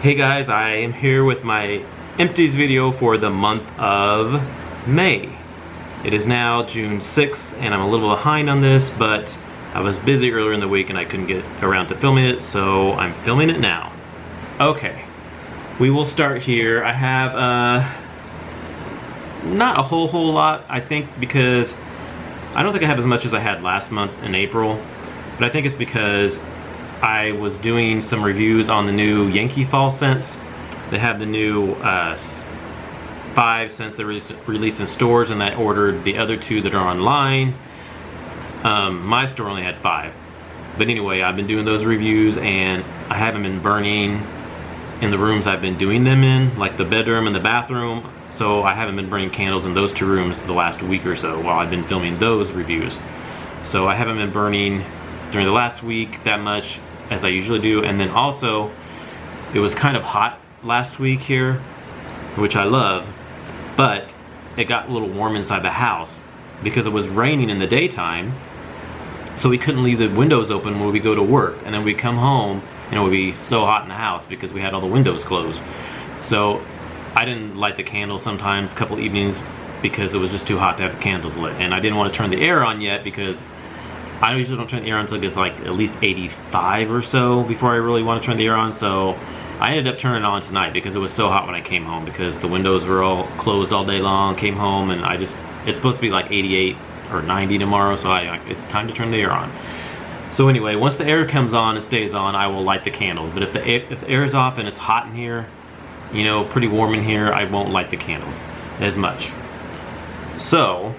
Hey guys, I am here with my Empties video for the month of May. It is now June 6th and I'm a little behind on this, but I was busy earlier in the week and I couldn't get around to filming it, so I'm filming it now. Okay, we will start here. I have not a whole lot, I think, because I don't think I have as much as I had last month in April, but I think it's because I was doing some reviews on the new Yankee fall scents. They have the new 5 scents that released in stores, and I ordered the other 2 that are online. My store only had 5. But anyway, I've been doing those reviews and I haven't been burning in the rooms I've been doing them in, like the bedroom and the bathroom. So I haven't been burning candles in those 2 rooms the last week or so while I've been filming those reviews. So I haven't been burning during the last week that much as I usually do. And then also, it was kind of hot last week here, which I love, but it got a little warm inside the house because it was raining in the daytime, so we couldn't leave the windows open when we go to work, and then we come home and it would be so hot in the house because we had all the windows closed. So I didn't light the candles sometimes, a couple evenings, because it was just too hot to have the candles lit, and I didn't want to turn the air on yet because I usually don't turn the air on until it gets like at least 85 or so before I really want to turn the air on. So I ended up turning it on tonight because it was so hot when I came home, because the windows were all closed all day long. Came home and it's supposed to be like 88 or 90 tomorrow, so it's time to turn the air on. So anyway, once the air comes on and stays on, I will light the candles. But if the air is off and it's hot in here, you know, pretty warm in here, I won't light the candles as much. So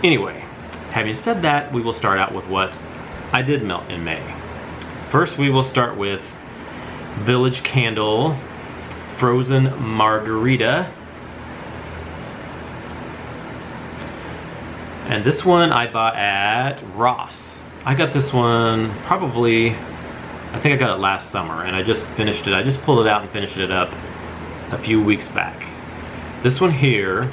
anyway, having said that, we will start out with what I did melt in May. First, we will start with Village Candle Frozen Margarita. And this one I bought at Ross. I got this one probably, I think I got it last summer, and I just finished it. I just pulled it out and finished it up a few weeks back. This one here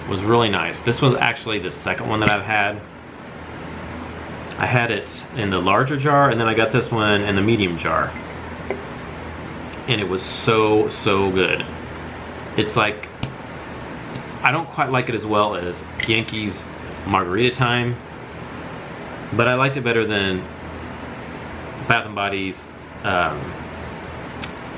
was really nice. This was actually the second one that I've had. I had it in the larger jar, and then I got this one in the medium jar. And it was so good. It's like, I don't quite like it as well as Yankee's Margarita Time, but I liked it better than Bath & Body's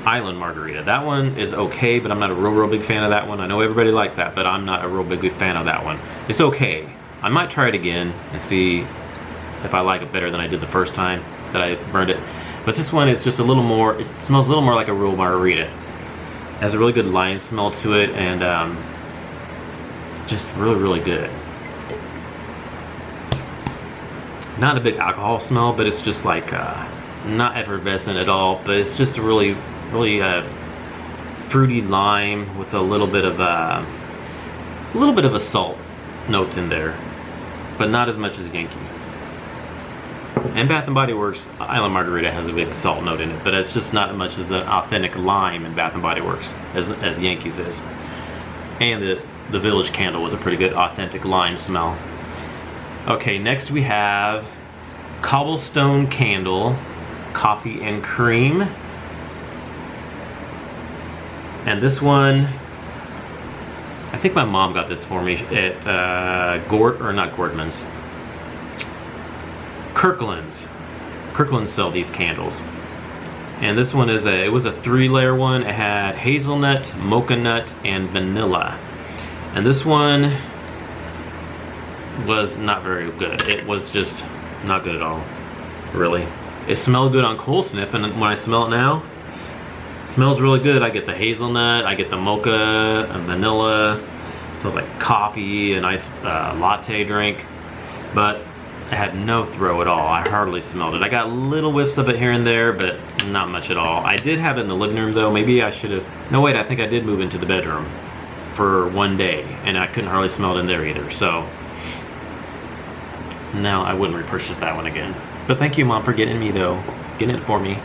Island Margarita. That one is okay, but I'm not a real big fan of that one. I know everybody likes that, but I'm not a real big fan of that one. It's okay. I might try it again and see if I like it better than I did the first time that I burned it. But this one is just a little more, it smells a little more like a real margarita. It has a really good lime smell to it, and just really good. Not a big alcohol smell, but it's just like not effervescent at all, but it's just a really fruity lime with a little bit of a salt note in there, but not as much as Yankee's. And Bath & Body Works Island Margarita has a big salt note in it, but it's just not as much as an authentic lime in Bath & Body Works as Yankee's is. And the Village Candle was a pretty good authentic lime smell. Okay, next we have Cobblestone Candle Coffee and Cream. And this one, I think my mom got this for me at Kirkland's. Kirkland's sell these candles. And this one is it was a 3-layer one. It had hazelnut, mocha nut, and vanilla. And this one was not very good. It was just not good at all, really. It smelled good on cold sniff, and when I smell it now, it smells really good. I get the hazelnut, I get the mocha and vanilla. It smells like coffee, a nice latte drink, but it had no throw at all. I hardly smelled it. I got little whiffs of it here and there, but not much at all. I did have it in the living room though. Maybe I should have, no wait, I think I did move into the bedroom for one day, and I couldn't hardly smell it in there either, so now I wouldn't repurchase that one again. But thank you, Mom, for getting it for me.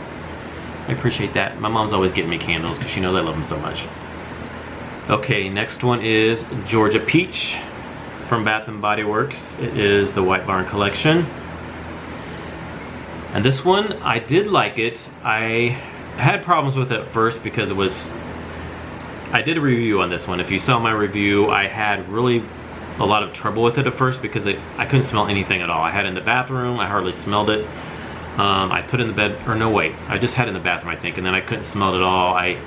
I appreciate that. My mom's always getting me candles because she knows I love them so much. Okay, next one is Georgia Peach from Bath & Body Works. It is the White Barn collection. And this one, I did like it. I I had problems with it at first because it was, I did a review on this one. If you saw my review, I had really a lot of trouble with it at first because I couldn't smell anything at all. I had it in the bathroom, I hardly smelled it. I put it in the bed, or no wait, I just had it in the bathroom I think, and then I couldn't smell it at all. I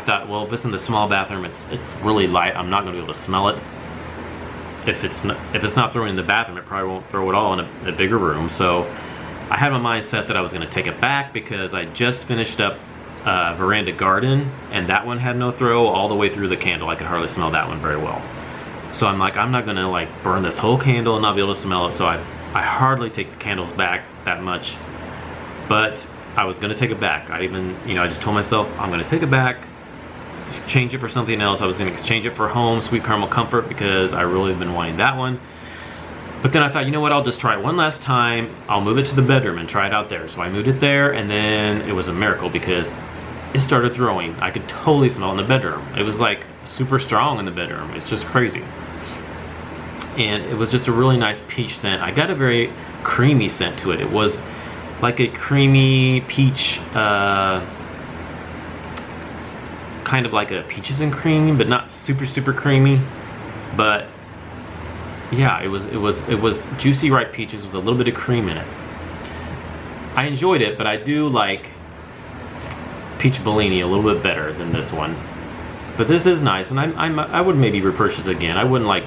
thought, well, if it's in the small bathroom, it's really light, I'm not gonna be able to smell it. If it's not throwing in the bathroom, it probably won't throw it all in a bigger room. So I had my mind set that I was gonna take it back because I just finished up Miranda Garden, and that one had no throw all the way through the candle. I could hardly smell that one very well. So I'm like, I'm not gonna like burn this whole candle and not be able to smell it. So I hardly take the candles back that much, but I was gonna take it back. I even, I just told myself I'm gonna take it back, exchange it for something else. I was gonna exchange it for Home Sweet Caramel Comfort because I really have been wanting that one. But then I thought, you know what, I'll just try it one last time. I'll move it to the bedroom and try it out there. So I moved it there, and then it was a miracle because it started throwing. I could totally smell it in the bedroom. It was like super strong in the bedroom. It's just crazy. And it was just a really nice peach scent. I got a very creamy scent to it. It was like a creamy peach, kind of like a peaches and cream, but not super creamy. But yeah, it was juicy ripe peaches with a little bit of cream in it. I enjoyed it, but I do like peach Bellini a little bit better than this one. But this is nice, and I would maybe repurchase again. I wouldn't like,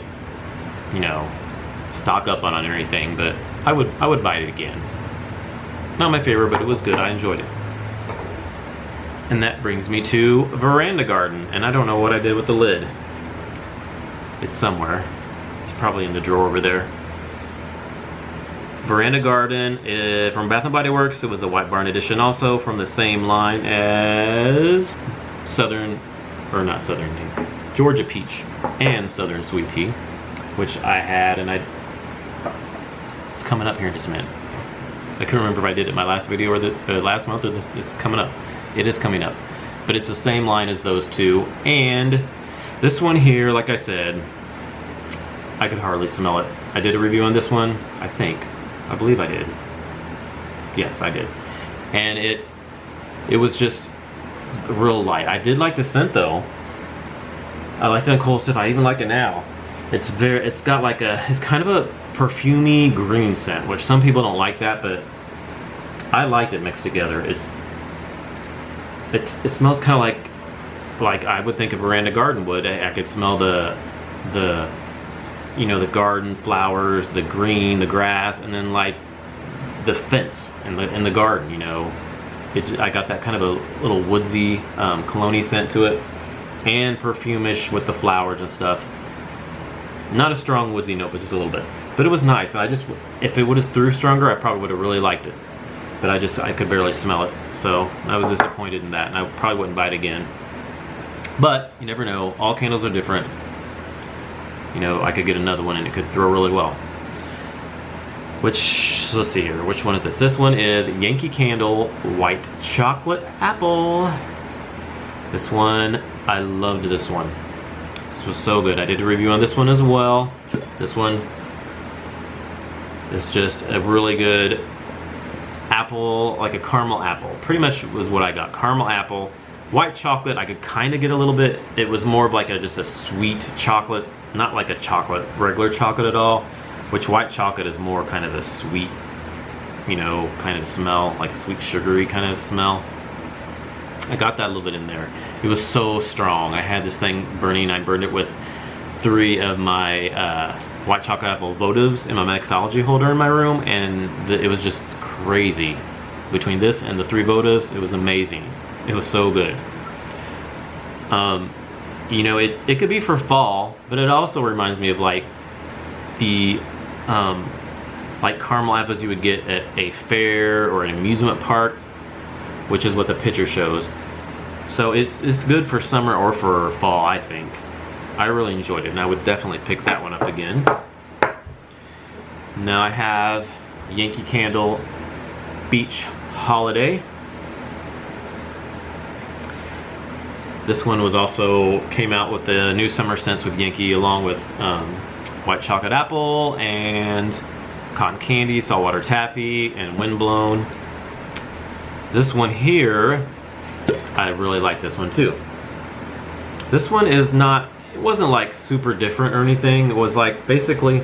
stock up on it or anything, but I would buy it again. Not my favorite, but it was good. I enjoyed it. And that brings me to Miranda Garden, and I don't know what I did with the lid. It's somewhere. It's probably in the drawer over there. Miranda Garden from Bath & Body Works. It was the White Barn edition, also from the same line as Georgia Peach and Southern Sweet Tea, which I had, and it's coming up here in just a minute. I couldn't remember if I did it in my last video or the last month or this coming up. It is coming up, but it's the same line as those two. And this one here, like I said, I could hardly smell it. I did a review on this one, I believe I did. Yes, I did. And it was just real light. I did like the scent though. I liked it on cold stuff. I even like it now. It's got like it's kind of a perfumey green scent, which some people don't like that, but I liked it mixed together. It smells kind of like I would think a Miranda Garden would. I could smell the garden flowers, the green, the grass, and then like the fence in the garden. I got that kind of a little woodsy, cologne-y scent to it, and perfumish with the flowers and stuff. Not a strong woodsy note, but just a little bit. But it was nice. If it would have threw stronger, I probably would have really liked it. But I could barely smell it, so I was disappointed in that, and I probably wouldn't buy it again. But you never know. All candles are different. I could get another one and it could throw really well. Let's see here. Which one is this? This one is Yankee Candle White Chocolate Apple. This one, I loved this one. This was so good. I did a review on this one as well. This one is just a really good apple, like a caramel apple. Pretty much was what I got. Caramel apple, white chocolate. I could kind of get a little bit. It was more of like just a sweet chocolate, not like a regular chocolate at all. Which white chocolate is more kind of a sweet, kind of smell, like sweet sugary kind of smell. I got that a little bit in there. It was so strong. I had this thing burning. I burned it with 3 of my white chocolate apple votives in my mixology holder in my room, and it was just crazy. Between this and the 3 votives, it was amazing. It was so good. It could be for fall, but it also reminds me of like the like caramel apples you would get at a fair or an amusement park, which is what the picture shows. So it's good for summer or for fall, I think. I really enjoyed it, and I would definitely pick that one up again. Now I have Yankee Candle Beach Holiday. This one came out with the new summer scents with Yankee, along with white chocolate apple and cotton candy, saltwater taffy, and windblown. This one here, I really like this one too. This one is not, it wasn't like super different or anything. It was like basically,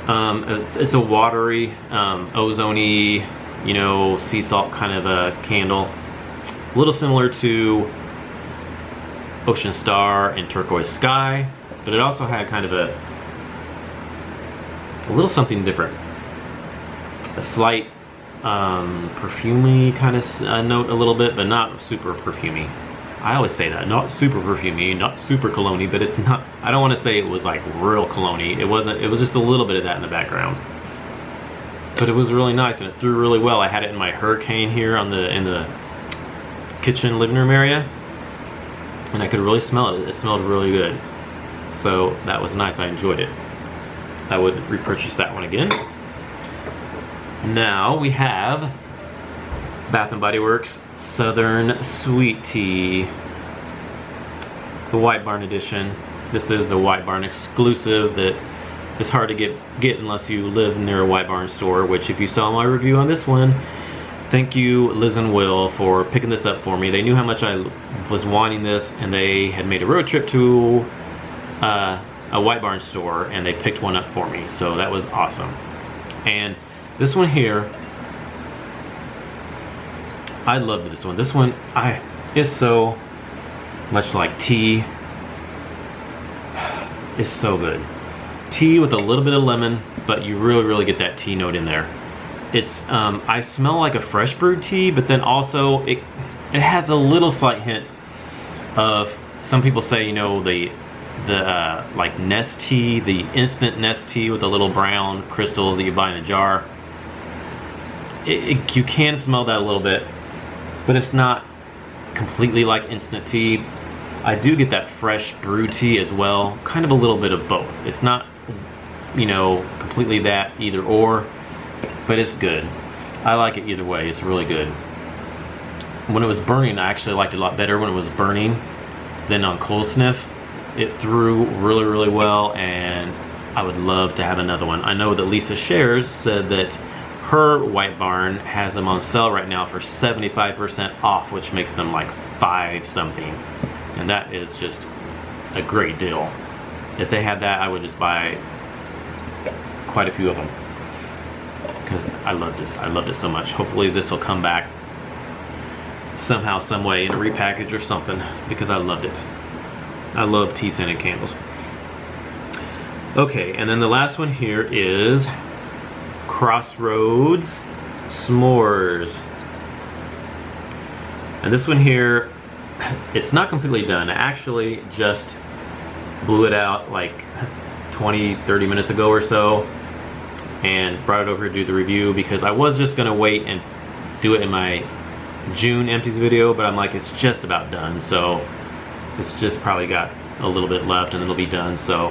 it's a watery, ozone-y, you know, sea salt kind of a candle. A little similar to Ocean Star and Turquoise Sky, but it also had kind of a little something different. A slight perfumey kind of note a little bit, but not super perfumey. I always say that, not super perfumey, not super cologne-y, but it's not, I don't want to say it was like real cologne-y. It wasn't, it was just a little bit of that in the background. But it was really nice and it threw really well. I had it in my Hurricane here on in the kitchen living room area, and I could really smell it. It smelled really good. So that was nice, I enjoyed it. I would repurchase that one again. Now we have Bath & Body Works Southern Sweet Tea, the White Barn edition. This is the White Barn exclusive that is hard to get unless you live near a White Barn store, which if you saw my review on this one, thank you Liz and Will for picking this up for me. They knew how much I was wanting this, and they had made a road trip to a White Barn store and they picked one up for me, so that was awesome. And this one here, I loved this one. This one is so much like tea. It's so good. Tea with a little bit of lemon, but you really get that tea note in there. It's I smell like a fresh brewed tea, but then also it has a little slight hint of, some people say, you know, the like Nest tea, the instant Nest tea with the little brown crystals that you buy in a jar. You can smell that a little bit, but it's not completely like instant tea. I do get that fresh brewed tea as well, kind of a little bit of both. It's not, you know, completely that either or, but it's good. I like it either way. It's really good. When it was burning, I actually liked it a lot better when it was burning than on cold sniff. It threw really well, and I would love to have another one. I know that Lisa Shares said that her White Barn has them on sale right now for 75% off, which makes them like $5 something. And that is just a great deal. If they had that, I would just buy quite a few of them, because I love this. I love it so much. Hopefully this will come back somehow, some way in a repackage or something, because I loved it. I love tea scented candles. Okay, and then the last one here is Crossroads Smores. And this one here, it's not completely done. I actually just blew it out like 20-30 minutes ago or so and brought it over to do the review, because I was just gonna wait and do it in my June Empties video, but I'm like, it's just about done, so it's just probably got a little bit left and it'll be done, so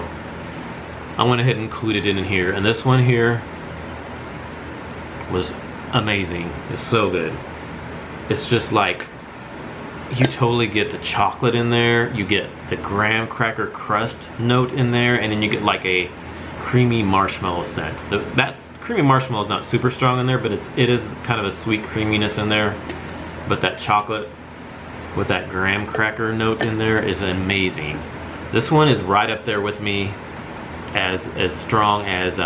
I went ahead and included it in here. And this one here was amazing. It's so good. It's just like, you totally get the chocolate in there, you get the graham cracker crust note in there, and then you get like a creamy marshmallow scent. That creamy marshmallow is not super strong in there, but it is kind of a sweet creaminess in there. But that chocolate with that graham cracker note in there is amazing. This one is right up there with me as strong as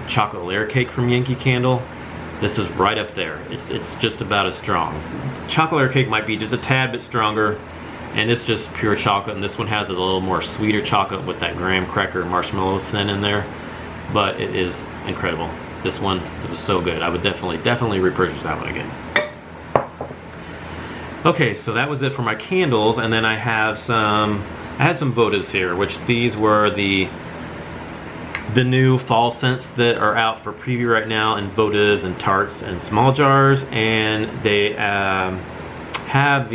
chocolate layer cake from Yankee Candle. This is right up there. It's just about as strong. Chocolate layer cake might be just a tad bit stronger, and it's just pure chocolate, and this one has a little more sweeter chocolate with that graham cracker marshmallow scent in there. But it is incredible. This one, it was so good. I would definitely repurchase that one again. Okay, so that was it for my candles, and then I had some votives here, which these were the new fall scents that are out for preview right now in votives and tarts and small jars, and they have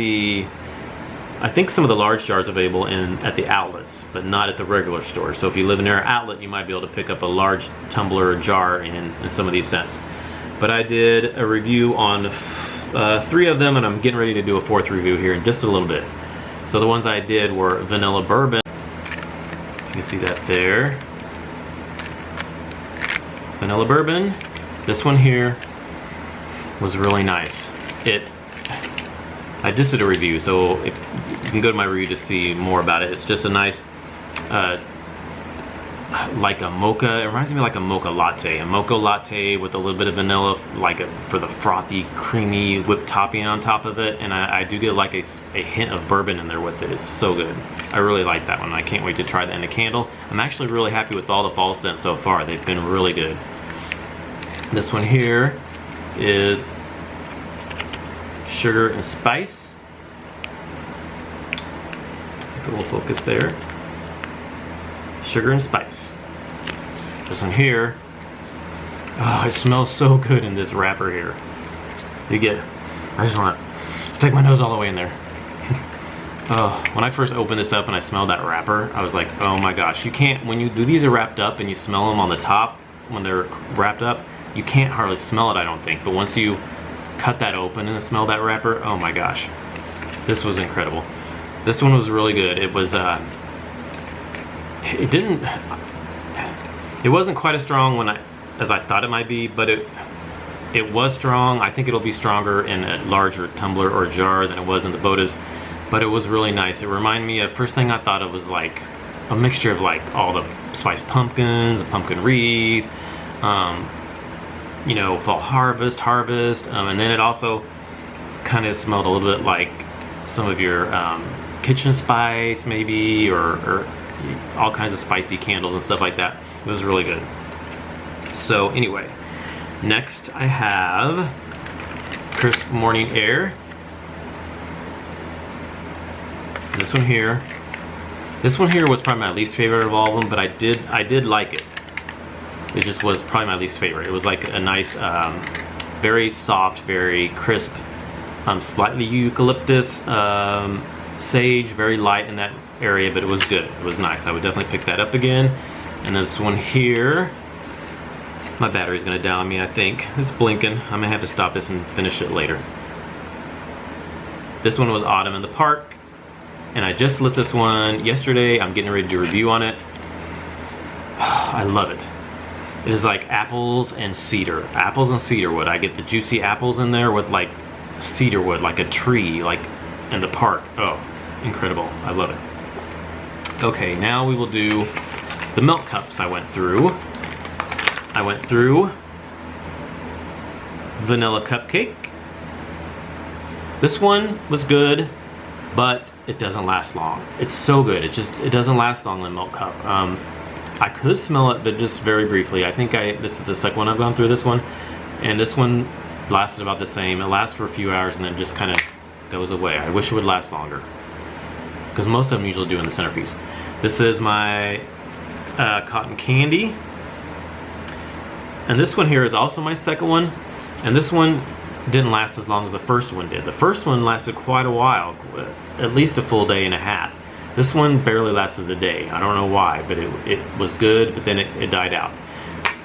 I think some of the large jars available at the outlets, but not at the regular store. So if you live near an outlet, you might be able to pick up a large tumbler or jar in some of these scents. But I did a review on 3 of them, and I'm getting ready to do a 4th review here in just a little bit. So the ones I did were vanilla bourbon. You can see that there. Vanilla bourbon. This one here was really nice. I just did a review, so if you can go to my review to see more about it. It's just a nice, like a mocha. It reminds me like a mocha latte with a little bit of vanilla, like for the frothy, creamy whipped topping on top of it. And I do get like a hint of bourbon in there with it. It's so good. I really like that one. I can't wait to try that in a candle. I'm actually really happy with all the fall scents so far. They've been really good. This one here is Sugar and Spice. A little focus there. Sugar and Spice. This one here, oh, it smells so good in this wrapper here. I just want to stick my nose all the way in there. Oh, when I first opened this up and I smelled that wrapper, I was like, oh my gosh, you can't, when you do these are wrapped up and you smell them on the top, when they're wrapped up, you can't hardly smell it, I don't think. But once you cut that open and smell that wrapper, oh my gosh, this was incredible. This one was really good. It was, it wasn't quite as strong as I thought it might be, but it was strong. I think it'll be stronger in a larger tumbler or jar than it was in the votives, but it was really nice. It reminded me of, first thing I thought of was like a mixture of like all the spiced pumpkins, a pumpkin wreath, you know, fall harvest, and then it also kind of smelled a little bit like some of your kitchen spice maybe, or all kinds of spicy candles and stuff like that. It was really good. So anyway, next I have Crisp Morning Air. This one here was probably my least favorite of all of them, but I did like it. It just was probably my least favorite. It was like a nice, very soft, very crisp, slightly eucalyptus, sage, very light in that area, but it was good. It was nice. I would definitely pick that up again. And this one here, my battery's gonna die on me, I think. It's blinking. I'm gonna have to stop this and finish it later. This one was Autumn in the Park, and I just lit this one yesterday. I'm getting ready to do a review on it. I love it. It is like apples and cedar wood. I get the juicy apples in there with like cedar wood, like a tree, like in the park. Oh, incredible. I love it. Okay, now we will do the milk cups I went through. I went through Vanilla Cupcake. This one was good, but it doesn't last long. It's so good. It doesn't last long in the milk cup. I could smell it, but just very briefly. I think this is the second one I've gone through this one, and this one lasted about the same. It lasts for a few hours and then just kind of goes away. I wish it would last longer, because most of them usually do in the centerpiece. This is my cotton candy, and this one here is also my second one, and this one didn't last as long as the first one did. The first one lasted quite a while, at least a full day and a half. This one barely lasted a day. I don't know why, but it was good, but then it died out.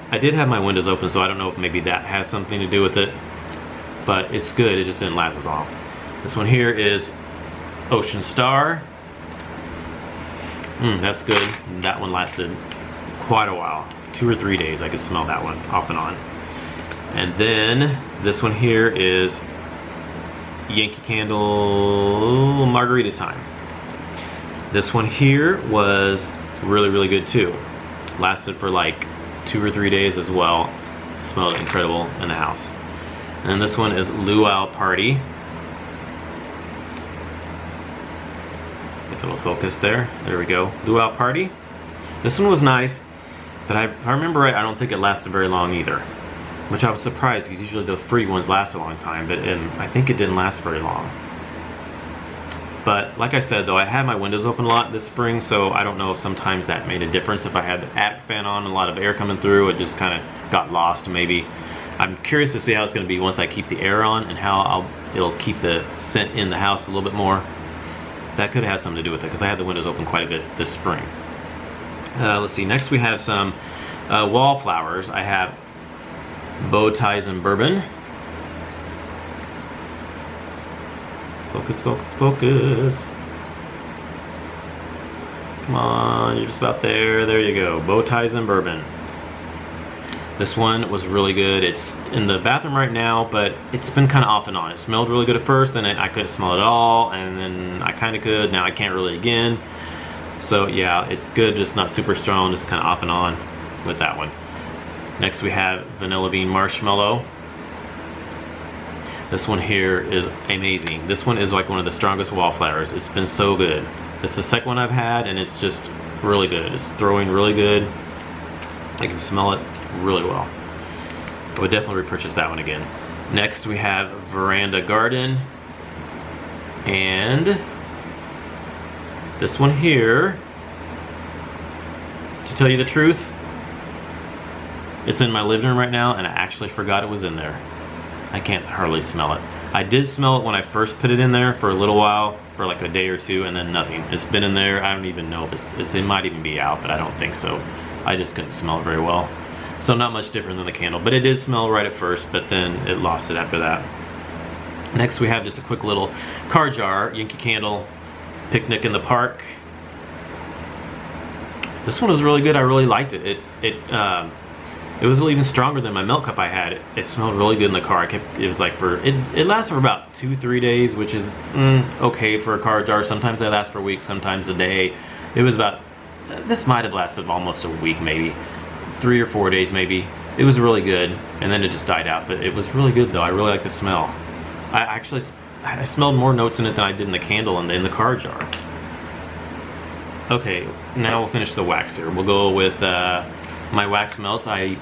I did have my windows open, so I don't know if maybe that has something to do with it, but it's good. It just didn't last as long. This one here is Ocean Star. That's good. That one lasted quite a while. 2 or 3 days. I could smell that one off and on. And then this one here is Yankee Candle Margarita Time. This one here was really, really good too. Lasted for like 2 or 3 days as well. Smelled incredible in the house. And then this one is Luau Party. Get a little focus there. There we go. Luau Party. This one was nice, but if I remember right, I don't think it lasted very long either. Which I was surprised, because usually the free ones last a long time, but I think it didn't last very long. But like I said though, I had my windows open a lot this spring, so I don't know if sometimes that made a difference. If I had the attic fan on, a lot of air coming through, it just kind of got lost maybe. I'm curious to see how it's going to be once I keep the air on, and how it'll keep the scent in the house a little bit more. That could have something to do with it, because I had the windows open quite a bit this spring. Let's see, next we have some Wallflowers. I have Bow Ties and Bourbon. Focus, focus, focus. Come on, you're just about there. There you go. Bow Ties and Bourbon. This one was really good. It's in the bathroom right now, but it's been kind of off and on. It smelled really good at first, then I couldn't smell it at all, and then I kind of could. Now I can't really again. So yeah, it's good, just not super strong, just kind of off and on with that one. Next we have Vanilla Bean Marshmallow. This one here is amazing. This one is like one of the strongest Wallflowers. It's been so good. It's the second one I've had, and it's just really good. It's throwing really good. I can smell it really well. I would definitely repurchase that one again. Next we have Miranda Garden, and this one here, to tell you the truth, it's in my living room right now, and I actually forgot it was in there. I can't hardly smell it. I did smell it when I first put it in there for a little while, for like a day or two, and then nothing. It's been in there. I don't even know if it might even be out, but I don't think so. I just couldn't smell it very well. So not much different than the candle, but it did smell right at first, but then it lost it after that. Next we have just a quick little car jar, Yankee Candle, Picnic in the Park. This one was really good. I really liked it. It was even stronger than my milk cup I had. It smelled really good in the car. It was like it lasts for about 2-3 days, which is okay for a car jar. Sometimes they last for a week, sometimes a day. It was about, this might have lasted almost a week, maybe 3 or 4 days maybe. It was really good, and then it just died out, but it was really good though. I really like the smell. I smelled more notes in it than I did in the candle and in the car jar. Okay, now we'll finish the wax here. We'll go with my wax melts. I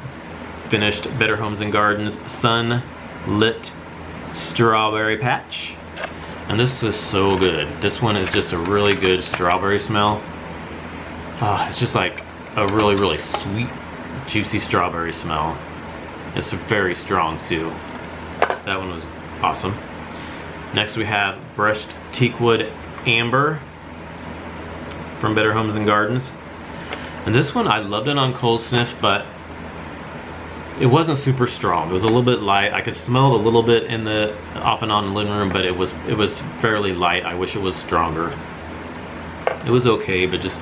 finished Better Homes and Gardens Sun-Lit Strawberry Patch. And this is so good. This one is just a really good strawberry smell. It's just like a really, really sweet, juicy strawberry smell. It's very strong too. That one was awesome. Next we have Brushed Teakwood Amber from Better Homes and Gardens. And this one, I loved it on cold sniff, but it wasn't super strong. It was a little bit light. I could smell it a little bit in the off and on in the living room, but it was fairly light. I wish it was stronger. It was okay, but just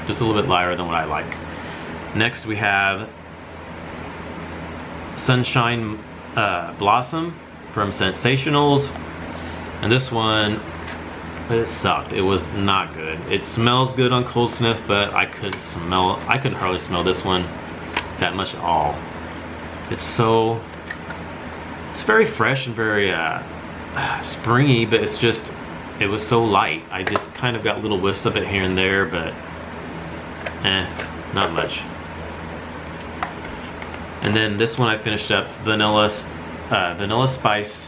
a little bit lighter than what I like. Next we have Sunshine Blossom from Sensationals, and this one, it sucked. It was not good. It smells good on cold sniff, but I couldn't hardly smell this one that much at all. It's very fresh and very springy, but it was so light. I just kind of got little whiffs of it here and there, but not much. And then this one I finished up, Vanilla Caramel Spice.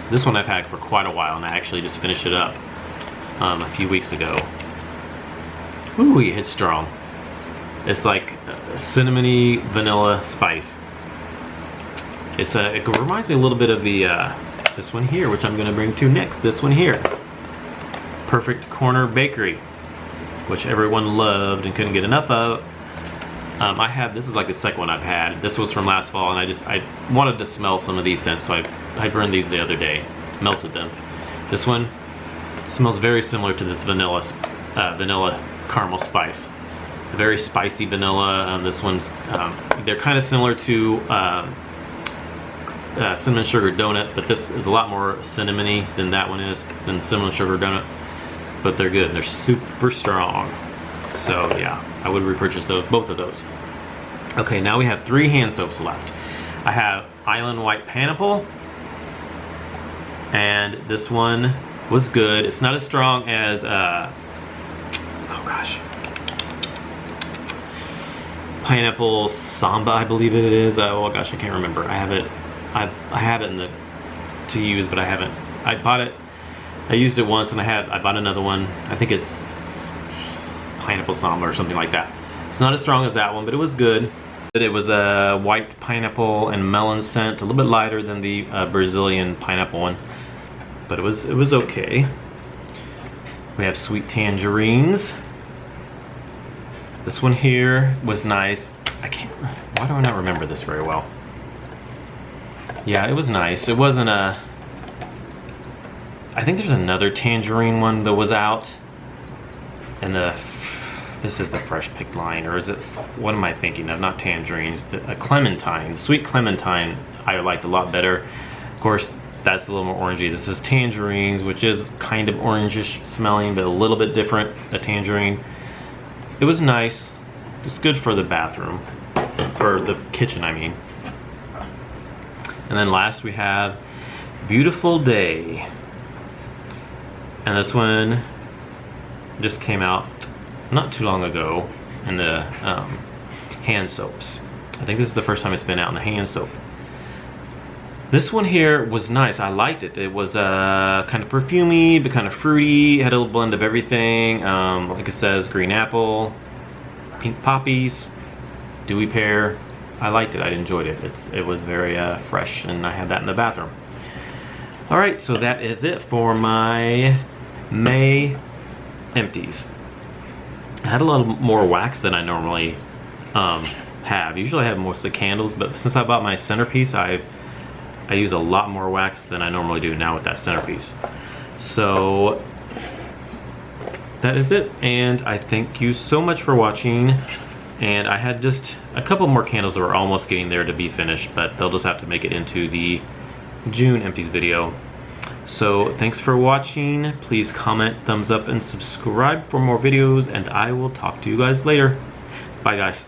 This one I've had for quite a while, and I actually just finished it up a few weeks ago. Ooh, it hits strong. It's like a cinnamony vanilla spice. It reminds me a little bit of the this one here, which I'm going to bring to next. This one here, Perfect Corner Bakery, which everyone loved and couldn't get enough of. This is like the second one I've had. This was from last fall, and I wanted to smell some of these scents, so I burned these the other day, melted them. This one smells very similar to this vanilla caramel spice. Very spicy vanilla. This one's they're kind of similar to cinnamon sugar donut, but this is a lot more cinnamony than that one is, than cinnamon sugar donut. But they're good. They're super strong. So yeah, I would repurchase both of those. Okay, now we have 3 hand soaps left. I have Island White Pineapple, and this one was good. It's not as strong as oh gosh, Pineapple Samba, I believe it is. Oh gosh, I can't remember. I have it to use, but I haven't. I bought it. I used it once, and I bought another one. I think it's Pineapple Samba or something like that. It's not as strong as that one, but it was good. It was a white pineapple and melon scent, a little bit lighter than the Brazilian pineapple one, but it was okay. We have Sweet Tangerines. This one here was nice. Why do I not remember this very well? Yeah, it was nice. It wasn't I think there's another tangerine one that was out, and if this is the fresh picked line, or is it, what am I thinking of? Not tangerines, a clementine. The sweet clementine I liked a lot better. Of course, that's a little more orangey. This is tangerines, which is kind of orangish smelling, but a little bit different, a tangerine. It was nice. It's good for the bathroom, or the kitchen, I mean. And then last we have Beautiful Day. And this one just came out not too long ago in the hand soaps. I think this is the first time it's been out in the hand soap. This one here was nice. I liked it. It was kind of perfumey, but kind of fruity. It had a little blend of everything. Like it says, green apple, pink poppies, dewy pear. I liked it. I enjoyed it. It was very fresh, and I had that in the bathroom. All right, so that is it for my May empties. I had a lot more wax than I normally have. Usually I have mostly candles, but since I bought my centerpiece, I use a lot more wax than I normally do now with that centerpiece. So that is it, and I thank you so much for watching. And I had just a couple more candles that were almost getting there to be finished, but they'll just have to make it into the June empties video. So thanks for watching. Please comment, thumbs up, and subscribe for more videos, and I will talk to you guys later. Bye guys.